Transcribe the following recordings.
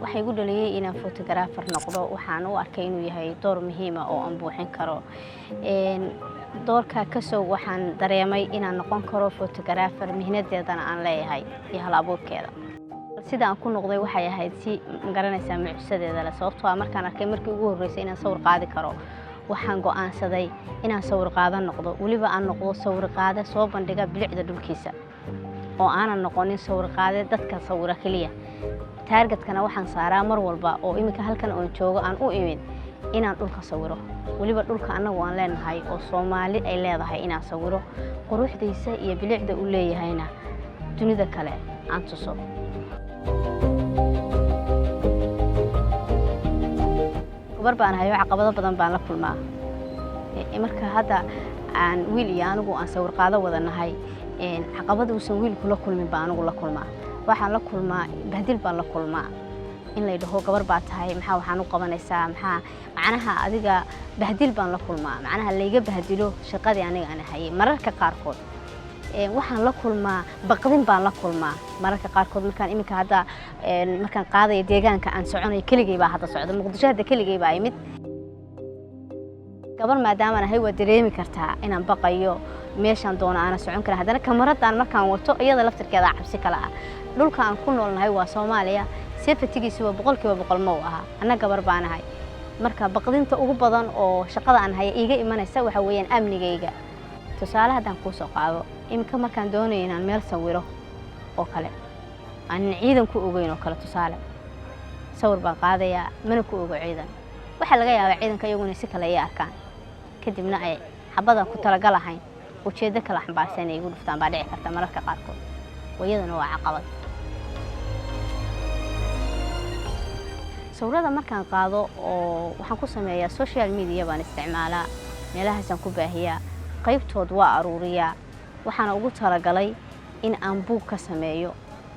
waxay igu dhaliyay inaan photographer noqdo waxaan u arkay inuu yahay door muhiim ah oo aan buuxin karo doorka ka soo waxaan dareemay inaan noqon karo photographer mihnadeedana aan leeyahay iyo hal abuurkeeda sida aan ku noqday waxay ahayd si magaranaysaa mucjisadeeda la sababtoo ah markaan arkay markii ugu horeysay inaan sawir qaadi karo waxaan go'aansaday inaan sawir qaadan noqdo waliba aan noqdo sawir qaade soo bandhiga bilicda dhulkiisa oo aanan noqonin sawir qaade dadka sawira kaliya targetkana waxaan saaraa mar walba oo imika halkan oo joogo aan u imid inaan dhulka sawiro waliba dhulka anagu aan leenahay oo Soomaali ay leedahay inaan sawiro quruxdiisa iyo bilicda uu leeyahayna dunida kale aan tuso barbaan hayo caqabado badan baan la kulmaa marka hadda aan wiil iyo anigu aan sawir qaado wadanahay caqabada uu san wiil kula kulmin baan anigu la kulmaa waxaan la kulmaa bahdil baan la kulmaa in la yidhaahdo gabar baa tahay maxaa waxaan u qabanaysaa maxaa macnaha adiga bahdil baan la kulmaa macnaha layga bahdilo shaqadii aniga aan hayay mararka qaarkood waxaan la kulmaa baqdin baan la kulmaa mararka qaarkood markaan imika hadda markaan qaadayo deegaanka aan soconayo keligay baa hadda socdo muqdisho hadda keligay baa imid gabar maadaama ahay waa dareemi kartaa inaan baqayo meeshan doona aan socon kara haddana kamarada markaan wato iyada laftirkeeda cabsi kala ah dhulka aan ku noolnahay waa Soomaaliya safetigiisu waa 100% ma aha anaga gabar baan ahay marka baqdinta ugu badan oo shaqada aan hayo iiga imanaysa waxa weeyaan amnigayga tusaale hadaan ku soo qaado imika markaan doonayo inaan meel sawiro oo kale aan ciidan ku ogeyn oo kale tusaale sawir baan qaadaya mana ku ogo ciidan waxa laga yaabaa ciidanka iyaguna si kale ay arkaan kadibna ay xabada ku talagalahayn ujeedo kala xambaarsan ay igu dhuftaan baa dhici karta mararka qaarkood wayadana waa caqabad sawirada markaan qaado oo waxaan ku sameeyaa social media baan isticmaalaa meelahaasaan ku baahiyaa qaybtood waa aruuriyaa waxaan ugu talagalay in aan buug ka sameeyo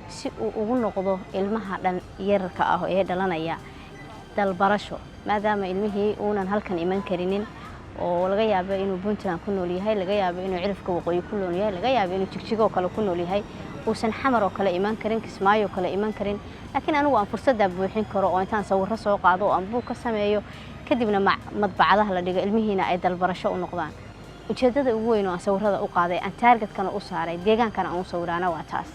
si uu ugu noqdo ilmaha dhan yarka ah ee dhalanaya dalbarasho maadaama ilmihii uunan halkan iman karinin oo laga yaabo inuu Puntland ku nool yahay laga yaabo inuu cirifka waqooyi ku nool yahay laga yaabo inuu jigjigo kale ku nool yahay uusan xamar oo kale iman karin Kismaayo kale iman karin laakiin anigu aan fursad buuxin karo oo intaan sawir soo qaado oo aan buug ka sameeyo kadibna madbacadaha la dhigo ilmihiina ay dalbarasho u noqdaan ujeedada ugu weyn oo aan sawirada u qaaday aan targetkana u saaray deegaankana aan u sawiraana waa taas